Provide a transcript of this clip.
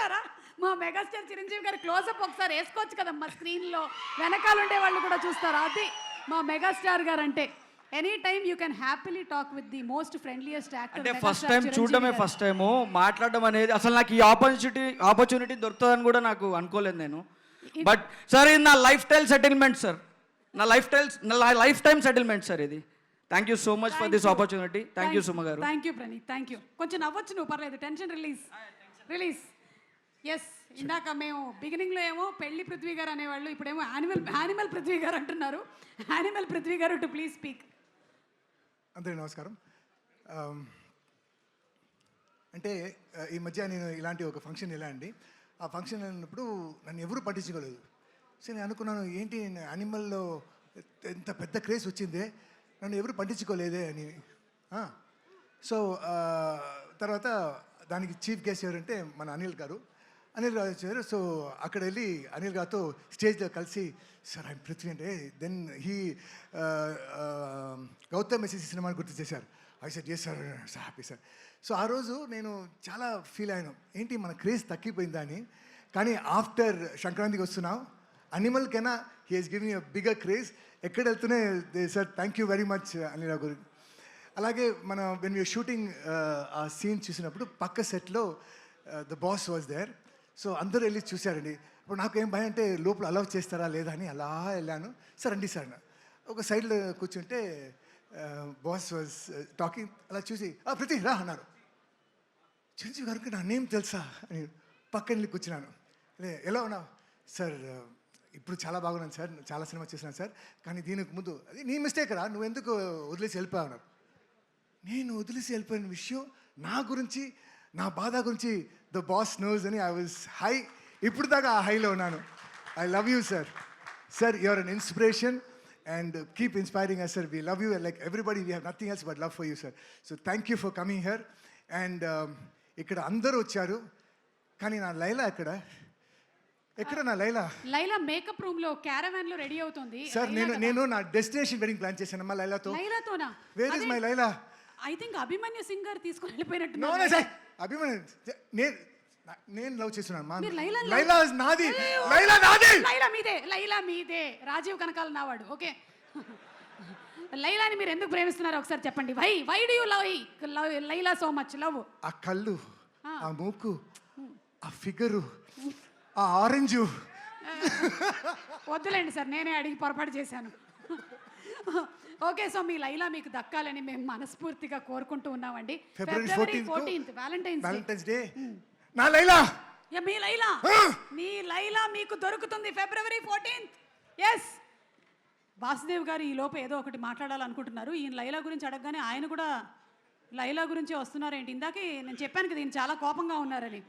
చూసారా మా మెగాస్టార్ చిరంజీవి గారి క్లోజప్ ఒకసారి వేసుకోవచ్చు కదమ్మా స్క్రీన్లో, వెనకాల ఉండే వాళ్ళు కూడా చూస్తారు. అది మా మెగాస్టార్ గారు అంటే. Any time you can happily talk with the most friendliest actor. అంటే ఫస్ట్ టైం చూడడమే, ఫస్ట్ టైము మాట్లాడడం అనేది అసలు నాకు ఈ ఆపర్చునిటీ దొరుకుతుందని కూడా నాకు అనుకోలేదు నేను. బట్ సార్ ఇది నా లైఫ్ టైల్ సెటిల్మెంట్ సార్, నా లైఫ్ టైం సెటిల్మెంట్ సార్ ఇది. Thank you so much for this opportunity. Thank you Suma garu. Thank you Praneeth, thank you. కొంచెం నవ్వచ్చు నువ్వు, పర్లేదు, టెన్షన్ రిలీజ్. ఎస్, ఇందాక మేము బిగినింగ్లో ఏమో పెళ్లి పృథ్వీ గారు అనేవాళ్ళు, ఇప్పుడేమో యానిమల్ పృథ్వీ గారు అంటున్నారు. యానిమల్ పృథ్వీ గారు టు ప్లీజ్ స్పీక్. అందరికీ నమస్కారం. అంటే ఈ మధ్య నేను ఇలాంటి ఒక ఫంక్షన్ వెళ్ళండి. ఆ ఫంక్షన్ వెళ్ళినప్పుడు నన్ను ఎవరు పట్టించుకోలేదు. సో నేను అనుకున్నాను, ఏంటి యానిమల్లో ఎంత పెద్ద క్రేజ్ వచ్చిందే, నన్ను ఎవరు పట్టించుకోలేదే అని. సో తర్వాత దానికి చీఫ్ గెస్ట్ ఎవరంటే మన అనిల్ గారు వచ్చారు. సో అక్కడ వెళ్ళి అనిల్ గారితో స్టేజ్లో కలిసి, సార్ ఐఎమ్ పృథ్వీ అంటే, దెన్ గౌతమ్ ఎస్ఎస్సి సినిమాని గుర్తు చేశారు. I said yes sir, happy sir. So ఆ రోజు నేను చాలా ఫీల్ అయ్యాను, ఏంటి మన క్రేజ్ తగ్గిపోయిందా అని. కానీ ఆఫ్టర్ సంక్రాంతికి వస్తున్నాం, అనిమల్ కైనా he has giving a bigger craze. ఎక్కడ వెళ్తూనే sir thank you very much Anil garu. అలాగే మనం వెన్ యూర్ షూటింగ్ ఆ సీన్ చూసినప్పుడు పక్క సెట్లో the boss was there. So అందరూ వెళ్ళి చూశారండి. ఇప్పుడు నాకు ఏం భయం అంటే లోపల అలౌ చేస్తారా లేదా అని అలా వెళ్ళాను. సార్ రండి సార్, ఒక సైడ్లో కూర్చుంటే బాస్ వాజ్ టాకింగ్. అలా చూసి పృథ్వీ రా అన్నారు. చిరంజీవి గారికి నా నేమ్ తెలుసా అని పక్కన వెళ్ళి కూర్చున్నాను. ఎలా ఉన్నావు సార్? ఇప్పుడు చాలా బాగున్నాను సార్, చాలా సినిమా చేసినాను సార్, కానీ దీనికి ముందు అది నీ మిస్టేక్ రా, నువ్వు ఎందుకు వదిలేసి వెళ్ళిపోయావు అన్నారు. నేను వదిలేసి వెళ్ళిపోయిన విషయం, నా గురించి, నా బాధ గురించి ద బాస్ నోస్ అని ఐ వాజ్ హై. ఇప్పుడు దాకా ఆ హైలో ఉన్నాను. I love you sir. Sir you are an inspiration and keep inspiring us sir. We love you like everybody. We have nothing else but love for you sir. So thank you for coming here. And ఇక్కడ అందరూ వచ్చారు, కానీ నా లైలా ఎక్కడ నా Laila makeup room లో caravan లో ready అవుతుంది సార్. నేను నా డెస్టినేషన్ వెడ్డింగ్ ప్లాన్ చేశాను అమ్మా లైలాతోనా. Where is my Laila? I think Abhimanyu Singh garu తీసుకొని వెళ్ళిపోయినట్టు. నో సార్, అభిమన్యు నేను లవ్ చేస్తున్నాను మా లైలా నాది. లైలా మీదే. రాజీవ్ కనకాల నావాడు. ఓకే, లైలాని మీరు ఎందుకు ప్రేమిస్తున్నారు ఒకసారి చెప్పండి. Why do you love Laila so much? Love ఆ కళ్ళు, ఆ మూకు, ఆ ఫిగరు, ఆ ఆరెంజ్. వద్దులేండి సార్, నేనే అడిగి పొరపాటు చేశాను. ఓకే, సో మీ లైలా మీకు దక్కాలని మేము మనస్ఫూర్తిగా కోరుకుంటూ ఉన్నామండి. ఫిబ్రవరి 14th వ్యాలంటైన్స్ డే నా లైలా. మీ లైలా మీకు దొరుకుతుంది February 14th. ఎస్, వాసుదేవ్ గారు ఈ లోపు ఏదో ఒకటి మాట్లాడాలనుకుంటున్నారు. ఈయన లైలా గురించి అడగగానే ఆయన కూడా లైలా గురించి వస్తున్నారేంటి? ఇందాకే నేను చెప్పాను కదా ఈయన చాలా కోపంగా ఉన్నారని.